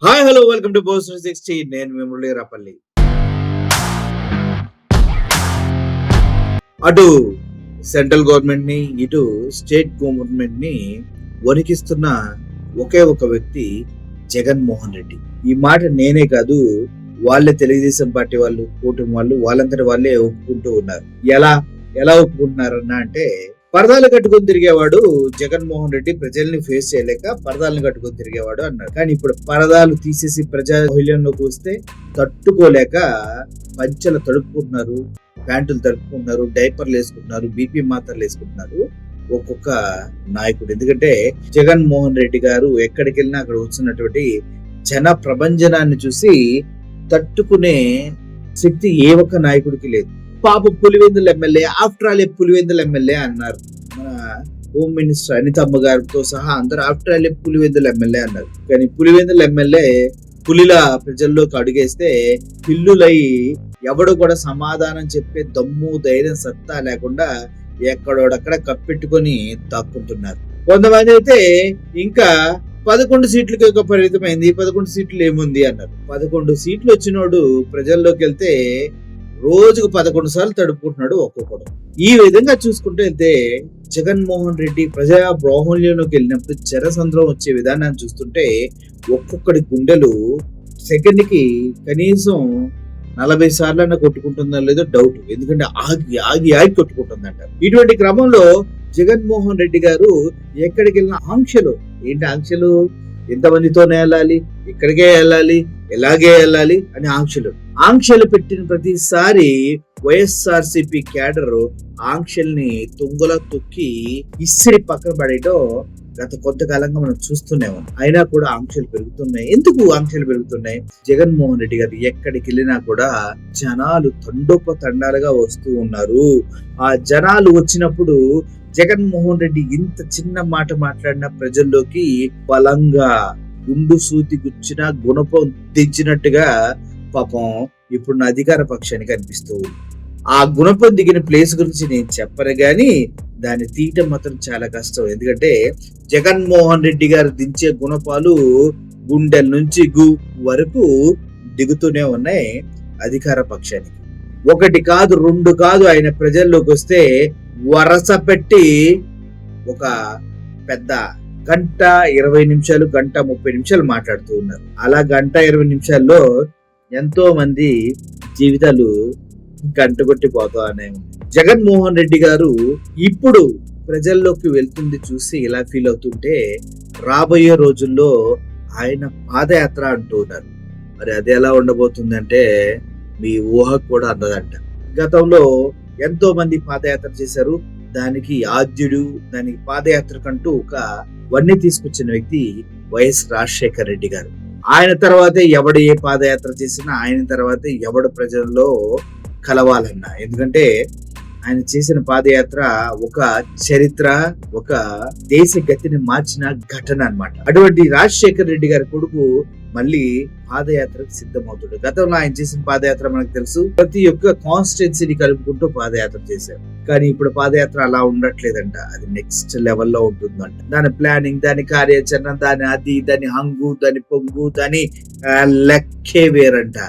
Hi hello welcome to post 360. నేను మీ మురళీరాపల్లి. అటు central government ని, ఇటు స్టేట్ గవర్నమెంట్ ని వణికిస్తున్న ఒకే ఒక వ్యక్తి జగన్మోహన్ రెడ్డి. ఈ మాట నేనే కాదు, వాళ్ళే తెలుగుదేశం పార్టీ వాళ్ళు, కూటమి వాళ్ళు, వాళ్ళంతటి వాళ్ళే ఒప్పుకుంటూ ఉన్నారు. ఎలా ఒప్పుకుంటున్నారన్నా అంటే, పరదాలు కట్టుకొని తిరిగేవాడు జగన్మోహన్ రెడ్డి ప్రజల్ని ఫేస్ చేయలేక పరదాలను కట్టుకొని తిరిగేవాడు అన్నారు. కానీ ఇప్పుడు పరదాలు తీసేసి ప్రజా బహిళ్యంలోకి వస్తే తట్టుకోలేక పంచెలు తడుపుకుంటున్నారు, ప్యాంటులు తడుపుకుంటున్నారు, డైపర్లు వేసుకుంటున్నారు, బీపీ మాత్రలు వేసుకుంటున్నారు ఒక్కొక్క నాయకుడు. ఎందుకంటే జగన్మోహన్ రెడ్డి గారు ఎక్కడికి వెళ్ళినా అక్కడ వచ్చినటువంటి జన ప్రభంజనాన్ని చూసి తట్టుకునే శక్తి ఏ ఒక్క నాయకుడికి లేదు. పాప Pulivendula MLA, after all Pulivendula MLA అన్నారు. మన హోమ్ మినిస్టర్ అనితమ్మ గారితో సహా అందరూ ఆఫ్టర్ ఆల్ పులివెందుల ఎమ్మెల్యే అన్నారు. కానీ పులివెందుల ఎమ్మెల్యే పులిలా ప్రజల్లోకి అడుగేస్తే పిల్లులై ఎవడు కూడా సమాధానం చెప్పే దమ్ము, ధైర్యం, సత్తా లేకుండా ఎక్కడోడక్కడ కప్పెట్టుకొని దాక్కుంటున్నారు. కొంతమంది అయితే ఇంకా 11 సీట్లకి ఒక పరిమితమైంది, 11 సీట్లు ఏముంది అన్నారు. 11 సీట్లు వచ్చినోడు ప్రజల్లోకి వెళ్తే రోజుకు 11 సార్లు తడుపుకుంటున్నాడు ఒక్కొక్కడు. ఈ విధంగా చూసుకుంటూ వెళ్తే జగన్మోహన్ రెడ్డి ప్రజా బాహుళ్యంలోకి వెళ్ళినప్పుడు జనసంద్రం వచ్చే విధానాన్ని చూస్తుంటే ఒక్కొక్కడి గుండెలు సెకండ్ కి కనీసం 40 సార్లన్నా కొట్టుకుంటుందో లేదో డౌట్. ఎందుకంటే ఆగి ఆగి ఆగి కొట్టుకుంటుందంట. ఇటువంటి క్రమంలో జగన్మోహన్ రెడ్డి గారు ఎక్కడికి వెళ్ళిన ఆంక్షలు ఏంటి? ఆంక్షలు ఎంతమందితోనే వెళ్ళాలి, ఇక్కడికే వెళ్ళాలి, ఎలాగే వెళ్ళాలి అని ఆంక్షలు పెట్టిన ప్రతిసారి వైఎస్ఆర్సీపీ క్యాడర్ ఆంక్షల్ని తుంగలో తొక్కి ఇసిరి పక్కన పడేయడం గత కొంతకాలంగా మనం చూస్తూనే ఉన్నాం. అయినా కూడా ఆంక్షలు పెరుగుతున్నాయి. ఎందుకు ఆంక్షలు పెరుగుతున్నాయి? జగన్మోహన్ రెడ్డి గారు ఎక్కడికి వెళ్ళినా కూడా జనాలు తండోపతండాలుగా వస్తూ ఉన్నారు. ఆ జనాలు వచ్చినప్పుడు జగన్మోహన్ రెడ్డి ఇంత చిన్న మాట మాట్లాడిన ప్రజల్లోకి బలంగా గుండు సూతి గుచ్చిన గుణపం దించినట్టుగా పాపం ఇప్పుడు అధికార పక్షానికి అనిపిస్తూ ఉంది. ఆ గుణపం దిగిన ప్లేస్ గురించి నేను చెప్పను గాని దాన్ని తీయటం మాత్రం చాలా కష్టం. ఎందుకంటే జగన్మోహన్ రెడ్డి గారు దించే గుణపాలు గుండెల నుంచి వరకు దిగుతూనే ఉన్నాయి అధికార పక్షానికి. 1 కాదు 2 కాదు, ఆయన ప్రజల్లోకి వస్తే వరస పెట్టి ఒక పెద్ద గంట 20 నిమిషాలు, గంట 30 నిమిషాలు మాట్లాడుతూ ఉన్నారు. అలా గంట 20 నిమిషాల్లో ఎంతో మంది జీవితాలు గంటగొట్టిపోతానే ఉంది. జగన్మోహన్ రెడ్డి గారు ఇప్పుడు ప్రజల్లోకి వెళ్తుంది చూసి ఇలా ఫీల్ అవుతుంటే రాబోయే రోజుల్లో ఆయన పాదయాత్ర అంటూ ఉన్నారు. మరి అది ఎలా ఉండబోతుందంటే మీ ఊహకు కూడా అందదంట. గతంలో ఎంతో మంది పాదయాత్ర చేశారు. దానికి ఆద్యుడు, దానికి పాదయాత్ర కంటూ ఒక వన్నీ తీసుకొచ్చిన వ్యక్తి వైఎస్ రాజశేఖర్ రెడ్డి గారు. ఆయన తర్వాతే ఎవడు ఏ పాదయాత్ర చేసినా ఆయన తర్వాతే ఎవడు ప్రజల్లో కలవాలన్నా. ఎందుకంటే ఆయన చేసిన పాదయాత్ర ఒక చరిత్ర, ఒక దేశ గతిని మార్చిన ఘటన అన్నమాట. అటువంటి రాజశేఖర్ రెడ్డి గారి కొడుకు మళ్ళీ పాదయాత్రకు సిద్ధమవుతాడు. గతంలో ఆయన చేసిన పాదయాత్ర మనకు తెలుసు. ప్రతి ఒక్క కాన్స్టిట్యున్సీని కలుపుకుంటూ పాదయాత్ర చేశారు. కానీ ఇప్పుడు పాదయాత్ర అలా ఉండట్లేదంట. అది నెక్స్ట్ లెవెల్లో ఉంటుందంట. దాని ప్లానింగ్, దాని కార్యాచరణ, దాని హంగు, దాని పొంగు, దాని లెక్కే వేరంట.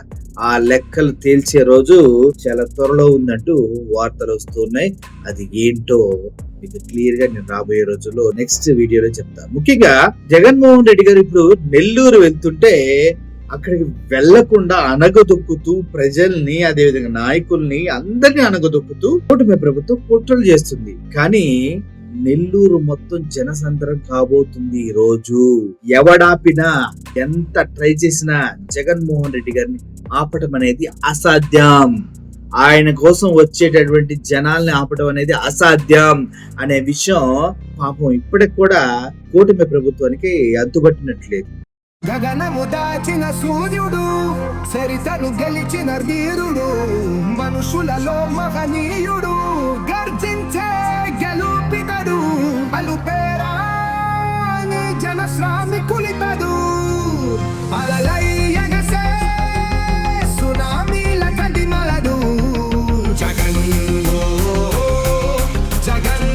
ఆ లెక్కలు తేల్చే రోజు చాలా త్వరలో ఉందంటూ వార్తలు వస్తున్నాయి. అది ఏంటో మీకు క్లియర్ గా నేను రాబోయే రోజుల్లో నెక్స్ట్ వీడియోలో చెప్తాను. ముఖ్యంగా జగన్మోహన్ రెడ్డి గారు ఇప్పుడు నెల్లూరు వెళ్తుంటే అక్కడికి వెళ్లకుండా అనగదొక్కుతూ ప్రజల్ని, అదేవిధంగా నాయకుల్ని అందరినీ అనగదొక్కుతూ కూటమి ప్రభుత్వం కుట్రలు చేస్తుంది. కానీ నెల్లూరు మొత్తం జనసంద్రం కాబోతుంది ఈ రోజు. ఎవడాపినా, ఎంత ట్రై చేసినా జగన్మోహన్ రెడ్డి గారిని ఆపటం అనేది అసాధ్యం. ఆయన కోసం వచ్చేటటువంటి జనాల్ని ఆపటం అనేది అసాధ్యం అనే విషయం పాపం ఇప్పటికి కూడా కూటమి ప్రభుత్వానికి అంతుబట్టినట్లేదు. గగనము దాచిన సూర్యుడు, చరితను గెలిచిన ధీరుడు, మనుషులలో మహనీయుడు, గర్జించే గెలుపితడు, అలుపేరా జన శ్రామికులితడు, అలలై ఎగసే సునామీల కడిమలడు జగన్ జగన్.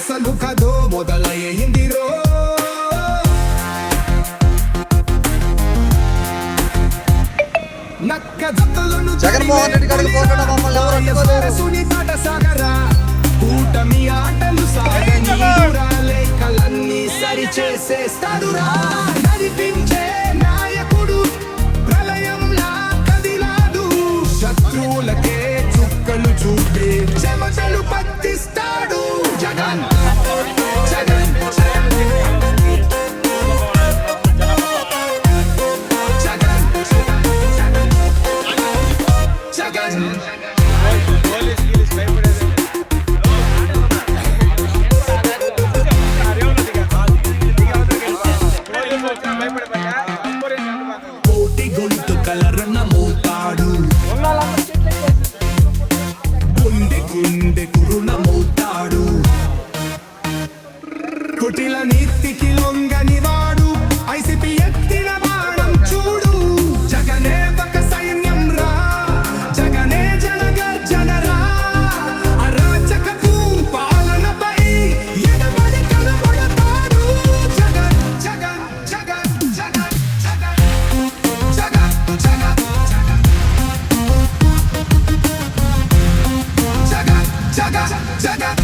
అసలు కథో మొదలయ్యిందిరో. నక్క జతలను జగన్మోహన్ రెడ్డి గారికి పోకుండా మమ్మల్ని ఎవరు అడ్డుకోలేరు. సునీతాట సాగరా కూటమి ఆటలు సాగని లేఖలన్నీ సరి చేసేస్తాడురా. నడిపించే నాయకుడు ప్రళయంలా కదిలాడు. శత్రువులకే చుక్కలు చూపే చెమటలు పట్టిస్తాడు జగన్. జగన్ జగన్ కోటి గొంతు కలరన్న మోతాడు. గుండె గుండె కురుణ మోతాడు. కుటిల నీతికి లొంగని వాడు. ఐసిపి ఎత్తిన బాణం చూడు. జగనే ఒక సైన్యం రా. జగనే జనగర్జనరా. అరాచకపు పాలనపై ఎడబడి కనబడతాడు. జగన్ జగన్ జగన్ జగన్ జగన్ జగన్ జగన్ జగన్ జగన్ జగన్.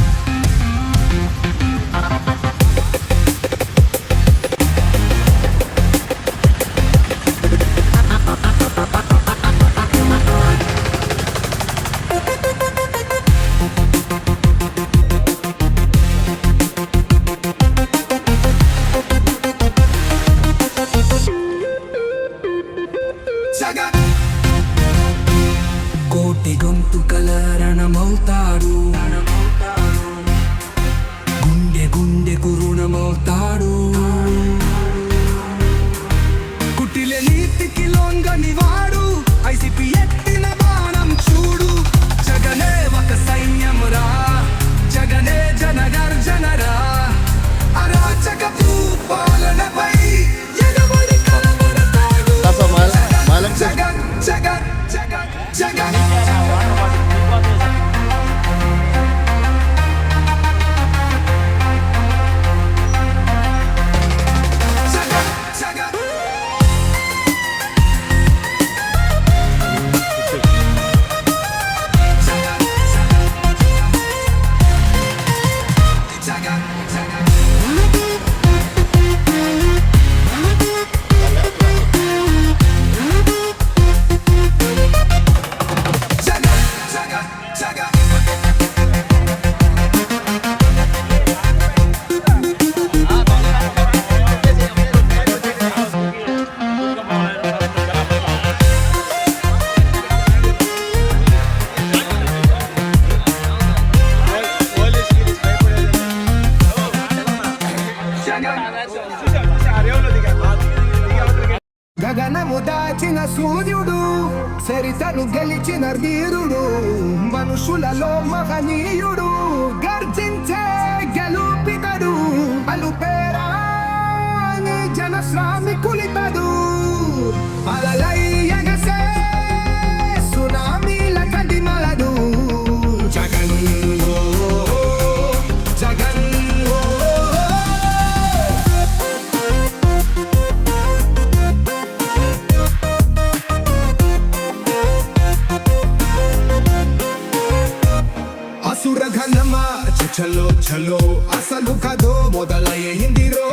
కోటి గొంతు కలరణమవుతాడు. గుండె గుండె కురుణమవుతాడు. కుటిల నీతికి లొంగని వాడు. ఐసిపి ఎత్తిన బాణం చూడు. జగనే ఒక సైన్యం రా. జగనే జనగర్జనరా. అరాచకపు పాలనపై ఎగబడి కనబడతాడు. జగన్ జగన్ జగన్ జగన్ గగనము దాచిన సూర్యుడు. చరితను గెలిచిన ధీరుడు. మనుషులలో మహనీయుడు. గర్జించే గెలుపితడు. అలుపేరా జన శ్రామికులితడు. అలలై ఎగసే సునామీల కదిమలడు. జగన్ ఓ జగన్ ఓ. అసురఘనమా చలో చలో అసలు కథో మొదలయ్యిందిరో.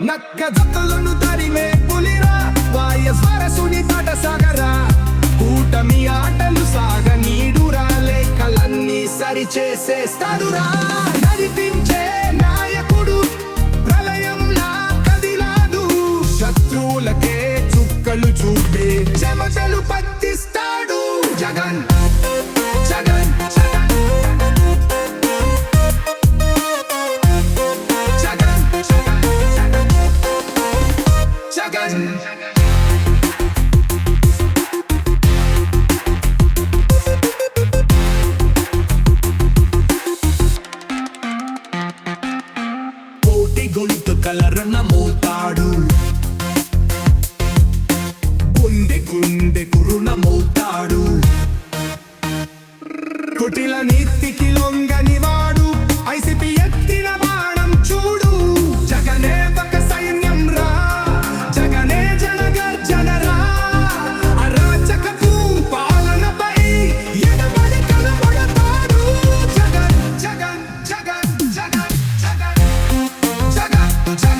నక్క జతలను తరిమే పులిరా. వాయస్వర సునీతాట సాగరా కూటమి ఆటలు సాగనీడురా. లేఖలన్నీ సరి చేసేస్తాడురా. నడిపించే నాయకుడు ప్రళయంలా కదిలాడు. శత్రువులకే చుక్కలు చూపే చెమటలు పట్టిస్తాడు జగన్. జగన్ జగన్ జగన్ జగన్ జగన్. కుటిల నీతికి లొంగని వాడు ఐసిపి ఎత్తిన బాణం చూడు జగనే ఒక సైన్యం రా జగనే జనగర్జనరా అరాచకపు పాలనపై ఎడబడి కనబడతాడు జగన్ జగన్ జగన్ జగన్ జగన్ జగన్ జగన్ జగన్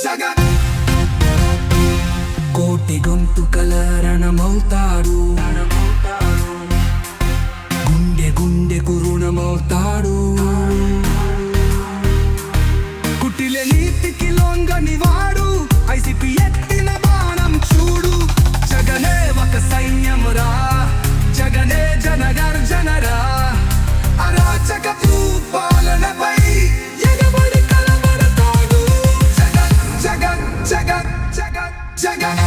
జగన్ జగన్ కోటి గొంతుకల రణమవుతాడు గుండె గుండెకు రుణమవుతాడు కుటిల నీతికి లొంగని వాడు ఐసిపి ఎత్తిన బాణం చూడు జగనే ఒక సైన్యం రా జగనే జనగర్జనరా అరాచకపు పాలనపై ఎగబడి కలబడతాడు జగన్ జగన్ జగన్ జగన్ జగన్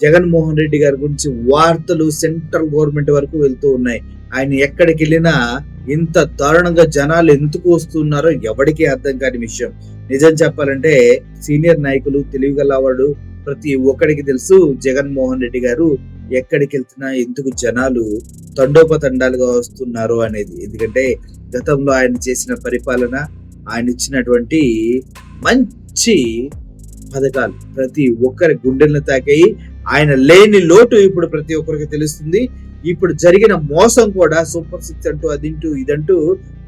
జగన్మోహన్ రెడ్డి గారి గురించి వార్తలు సెంట్రల్ గవర్నమెంట్ వరకు వెళ్తూ ఉన్నాయి. ఆయన ఎక్కడికి వెళ్ళినా ఇంత దారుణంగా జనాలు ఎందుకు వస్తున్నారో ఎవరికి అర్థం కాని విషయం. నిజం చెప్పాలంటే సీనియర్ నాయకులు, తెలివిగల వాళ్ళు ప్రతి ఒక్కడికి తెలుసు జగన్మోహన్ రెడ్డి గారు ఎక్కడికి వెళ్తున్నా ఎందుకు జనాలు తండోపతండాలుగా వస్తున్నారు అనేది. ఎందుకంటే గతంలో ఆయన చేసిన పరిపాలన, ఆయన ఇచ్చినటువంటి మంచి పథకాలు ప్రతి ఒక్కరి గుండెలను తాకాయి. ఆయన లేని లోటు ఇప్పుడు ప్రతి ఒక్కరికి తెలుస్తుంది. ఇప్పుడు జరిగిన మోసం కూడా, సూపర్ 6 అంటూ అదింటూ ఇదంటూ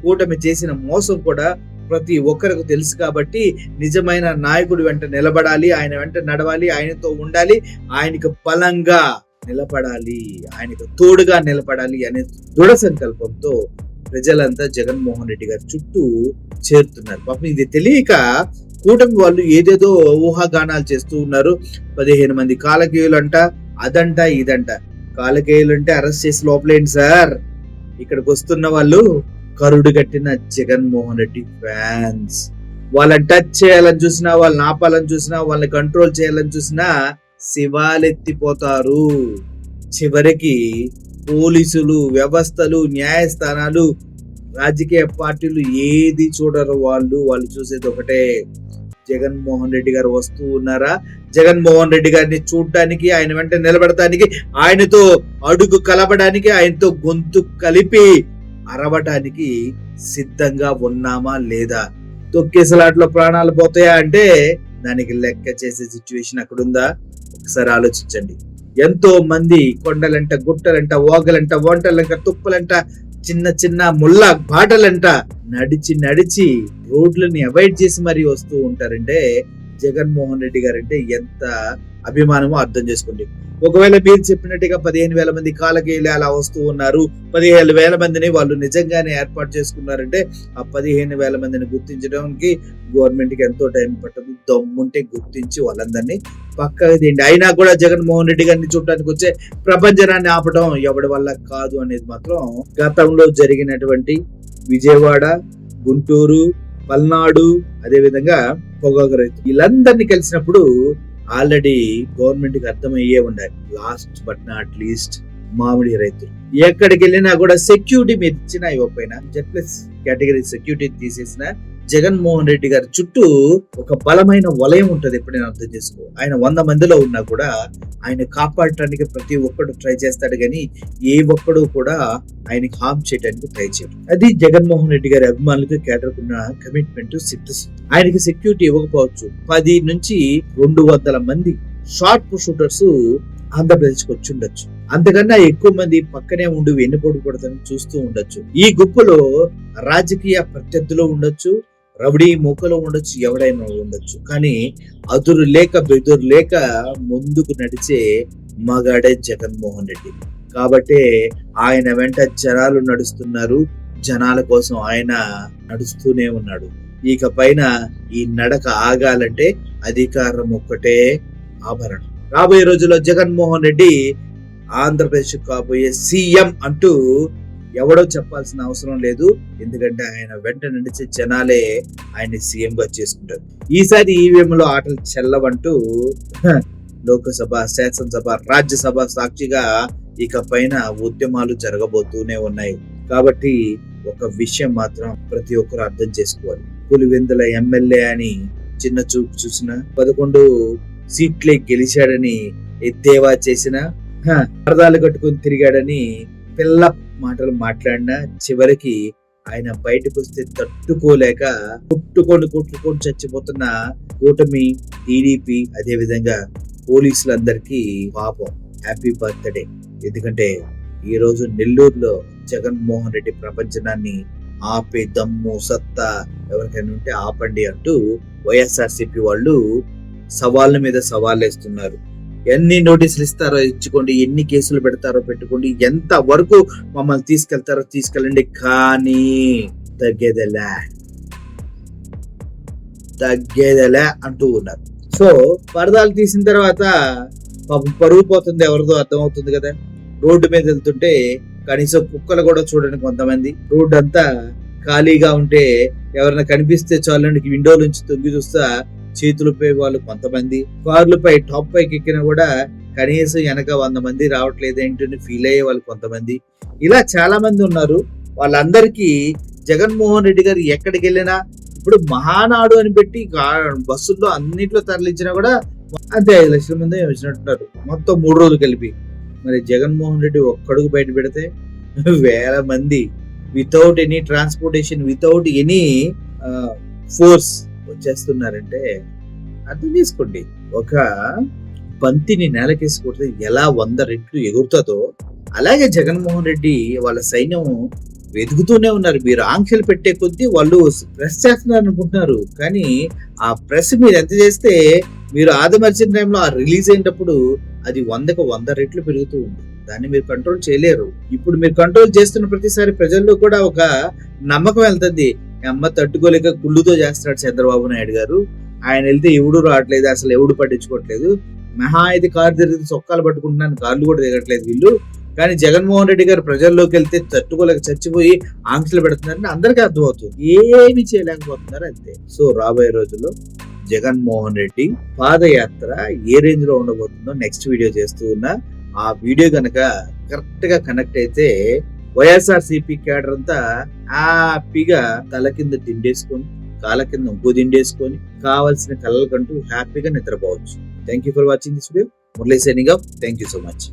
కూటమి చేసిన మోసం కూడా ప్రతి ఒక్కరికి తెలుసు. కాబట్టి నిజమైన నాయకుడు వెంట నిలబడాలి, ఆయన వెంట నడవాలి, ఆయనతో ఉండాలి, ఆయనకు బలంగా నిలబడాలి, ఆయనకు తోడుగా నిలబడాలి అనే దృఢ సంకల్పంతో ప్రజలంతా జగన్మోహన్ రెడ్డి గారి చుట్టూ చేరుతున్నారు. పాపం ఇది తెలియక కూటమి వాళ్ళు ఏదేదో ఊహాగానాలు చేస్తూ ఉన్నారు. 15 మంది కాలకేయులంట, అదంట ఇదంట. కాలకేయులంటే అరెస్ట్ చేసి లోపలేండి సార్. ఇక్కడికి వస్తున్న వాళ్ళు కరుడు కట్టిన జగన్మోహన్ రెడ్డి ఫ్యాన్స్. వాళ్ళని టచ్ చేయాలని చూసినా, వాళ్ళని ఆపాలని చూసినా, వాళ్ళని కంట్రోల్ చేయాలని చూసినా శివాలెత్తిపోతారు. చివరికి పోలీసులు, వ్యవస్థలు, న్యాయస్థానాలు, రాజకీయ పార్టీలు ఏది చూడరు. వాళ్ళు చూసేది ఒకటే, జగన్మోహన్ రెడ్డి గారు వస్తూ ఉన్నారా, జగన్మోహన్ రెడ్డి గారిని చూడటానికి, ఆయన వెంట నిలబడటానికి, ఆయనతో అడుగు కలపడానికి, ఆయనతో గొంతు కలిపి అరవటానికి సిద్ధంగా ఉన్నామా లేదా. తొక్కేసలాట్లో ప్రాణాలు పోతాయా అంటే దానికి లెక్క చేసే సిచ్యువేషన్ అక్కడుందా? ఒకసారి ఆలోచించండి. ఎంతో మంది కొండలంట, గుట్టలంట, ఓగలంట, వంటలంట, తుప్పలంట, చిన్న చిన్న ముళ్ళ బాటలంట నడిచి రోడ్లని అవాయిడ్ చేసి మరీ వస్తూ ఉంటారంటే జగన్మోహన్ రెడ్డి గారంటే ఎంత అభిమానమో అర్థం చేసుకోండి. ఒకవేళ మీరు చెప్పినట్టుగా 15,000 మంది కాలకేయులు అలా వస్తూ ఉన్నారు, 15,000 మందిని వాళ్ళు నిజంగానే ఏర్పాటు చేసుకున్నారంటే ఆ 15,000 మందిని గుర్తించడానికి గవర్నమెంట్ కి ఎంతో టైం పట్టదు. దమ్ముంటే గుర్తించి వాళ్ళందరినీ పక్కగా తీయండి. అయినా కూడా జగన్మోహన్ రెడ్డి గారిని చూడటానికి వచ్చే ప్రపంచనాన్ని ఆపడం ఎవడి వల్ల కాదు అనేది మాత్రం గతంలో జరిగినటువంటి విజయవాడ, గుంటూరు, పల్నాడు, అదే విధంగా పొగాకు రైతు వీళ్ళందరినీ కలిసినప్పుడు ఆల్రెడీ గవర్నమెంట్ కి అర్థమయ్యే ఉండాలి. లాస్ట్ బట్ నాట్ లీస్ట్ మామిడి రైతులు ఎక్కడికి వెళ్ళినా కూడా సెక్యూరిటీ మీరు ఇచ్చినా ఇవ్వకపోయినా, Z+ కేటగిరీ సెక్యూరిటీ తీసేసిన జగన్మోహన్ రెడ్డి గారి చుట్టూ ఒక బలమైన వలయం ఉంటది. ఎప్పుడైనా అర్థం చేసుకో. ఆయన 100 మందిలో ఉన్నా కూడా ఆయన కాపాడటానికి ప్రతి ఒక్కడు ట్రై చేస్తాడు, కానీ ఏ ఒక్కడు కూడా ఆయనకి హార్మ్ చేయడానికి ట్రై చేయడు. అది జగన్మోహన్ రెడ్డి గారి అభిమానులకు కేటర్కున్న కమిట్మెంట్, సిద్ధశుద్ధి. ఆయనకి సెక్యూరిటీ ఇవ్వకపోవచ్చు. 10 నుంచి 200 మంది షార్ప్ షూటర్స్ ఆంధ్రప్రదేశ్కి వచ్చి ఉండొచ్చు. అంతకన్నా ఎక్కువ మంది పక్కనే ఉండి వెన్నుపోటు పడతాను చూస్తూ ఉండొచ్చు. ఈ గుంపులో రాజకీయ ప్రత్యర్థులు ఉండొచ్చు, రౌడీ మూకలో ఉండొచ్చు, ఎవడైనా ఉండొచ్చు. కానీ అదురు లేక బెదురు లేక ముందుకు నడిచే మగాడే జగన్మోహన్ రెడ్డి. కాబట్టే ఆయన వెంట జనాలు నడుస్తున్నారు. జనాల కోసం ఆయన నడుస్తూనే ఉన్నాడు. ఇక పైన ఈ నడక ఆగాలంటే అధికారం ఒక్కటే ఆభరణం. రాబోయే రోజుల్లో జగన్మోహన్ రెడ్డి ఆంధ్రప్రదేశ్ కాబోయే సీఎం అంటూ ఎవడో చెప్పాల్సిన అవసరం లేదు. ఎందుకంటే ఆయన వెంట నడిచే జనాలే ఆయన సీఎం గా చేసుకుంటారు. ఈసారి ఈవీఎంలో ఆటలు చెల్లవంటూ లోకసభ, శాసనసభ, రాజ్యసభ సాక్షిగా ఇక పైన ఉద్యమాలు జరగబోతూనే ఉన్నాయి. కాబట్టి ఒక విషయం మాత్రం ప్రతి ఒక్కరు అర్థం చేసుకోవాలి. పులివెందుల ఎమ్మెల్యే అని చిన్న చూపు చూసిన, 11 సీట్లే గెలిచాడని ఎద్దేవా చేసిన, పరదాలు కట్టుకుని తిరిగాడని పిల్ల మాటలు మాట్లాడినా చివరికి ఆయన బయటకు వస్తే తట్టుకోలేక కొట్టుకొని చచ్చిపోతున్న కూటమి, టీడీపీ, అదే విధంగా పోలీసులందరికీ పాపం హ్యాపీ బర్త్డే. ఎందుకంటే ఈ రోజు నెల్లూరులో జగన్మోహన్ రెడ్డి ప్రపంచనాన్ని ఆపే దమ్ము, సత్తా ఎవరికైనా ఉంటే ఆపండి అంటూ వైఎస్ఆర్సీపీ వాళ్ళు సవాళ్ళ మీద సవాళ్ళు వేస్తున్నారు. ఎన్ని నోటీసులు ఇస్తారో ఇచ్చుకోండి, ఎన్ని కేసులు పెడతారో పెట్టుకోండి, ఎంత వరకు మమ్మల్ని తీసుకెళ్తారో తీసుకెళ్ళండి, కానీ తగ్గేదలే అంటూ ఉన్నారు. సో పరదాలు తీసిన తర్వాత పాపం పరుగు పోతుంది, ఎవరిదో అర్థమవుతుంది కదా. రోడ్డు మీద వెళ్తుంటే కనీసం కుక్కలు కూడా చూడండి కొంతమంది. రోడ్డు అంతా ఖాళీగా ఉంటే ఎవరైనా కనిపిస్తే చాలండి విండో నుంచి తొంగి చూస్తా చేతులపై వాళ్ళు కొంతమంది, కార్లపై టాప్ పైకి ఎక్కినా కూడా కనీసం వెనక 100 మంది రావట్లేదు ఏంటని ఫీల్ అయ్యే వాళ్ళు కొంతమంది. ఇలా చాలా మంది ఉన్నారు. వాళ్ళందరికీ జగన్మోహన్ రెడ్డి గారు ఎక్కడికి వెళ్ళినా, ఇప్పుడు మహానాడు అని పెట్టి బస్సుల్లో అన్నిట్లో తరలించినా కూడా అంతే 5 లక్షల మంది వచ్చినట్టున్నారు మొత్తం 3 రోజులు కలిపి. మరి జగన్మోహన్ రెడ్డి ఒక్కడుగు బయట పెడితే 1000 మంది without any transportation, without any force వచ్చేస్తున్నారంటే అర్థం చేసుకోండి. ఒక బంతిని నేలకేసి కొడితే ఎలా 100 రెట్లు ఎగురుతుందో అలాగే జగన్మోహన్ రెడ్డి వాళ్ళ సైన్యం వెతుకుతూనే ఉన్నారు. మీరు ఆంక్షలు పెట్టే కొద్దీ వాళ్ళు ప్రెస్ చేస్తున్నారు అనుకుంటున్నారు, కానీ ఆ ప్రెస్ మీరు ఎంత చేస్తే మీరు ఆదమర్చిన టైంలో ఆ రిలీజ్ అయినప్పుడు అది 100కు 100 రెట్లు పెరుగుతూ ఉంది. దాన్ని మీరు కంట్రోల్ చేయలేరు. ఇప్పుడు మీరు కంట్రోల్ చేస్తున్న ప్రతిసారి ప్రజల్లో కూడా ఒక నమ్మకం వెళ్తుంది. అమ్మ తట్టుకోలేక కుళ్ళుతో చేస్తున్నాడు చంద్రబాబు నాయుడు గారు, ఆయన వెళ్తే ఎవడు రావట్లేదు, అసలు ఎవడు పట్టించుకోవట్లేదు, మహా అయితే కారు తిరిగి చొక్కాలు పట్టుకుంటున్నాను, కార్లు కూడా దిగట్లేదు వీళ్ళు. కానీ జగన్మోహన్ రెడ్డి గారు ప్రజల్లోకి వెళ్తే తట్టుకోలేక చచ్చిపోయి ఆంక్షలు పెడుతున్నారని అందరికీ అర్థమవుతుంది. ఏమి చేయలేకపోతున్నారు అంతే. సో రాబోయే రోజుల్లో జగన్మోహన్ రెడ్డి పాదయాత్ర ఏ రేంజ్ లో ఉండబోతుందో నెక్స్ట్ వీడియో చేస్తూ ఉన్నా. ఆ వీడియో గనక కరెక్ట్ గా కనెక్ట్ అయితే వైఎస్ఆర్సీపీ క్యాడర్ అంతా హ్యాపీగా తల కింద తిండేసుకొని, కాళ్ళ కింద ఇంకో తిండేసుకొని కావాల్సిన కళ్ళకంటూ హ్యాపీగా నిద్రపోవచ్చు. Thank you for watching this video. Murali signing off. Thank you so much.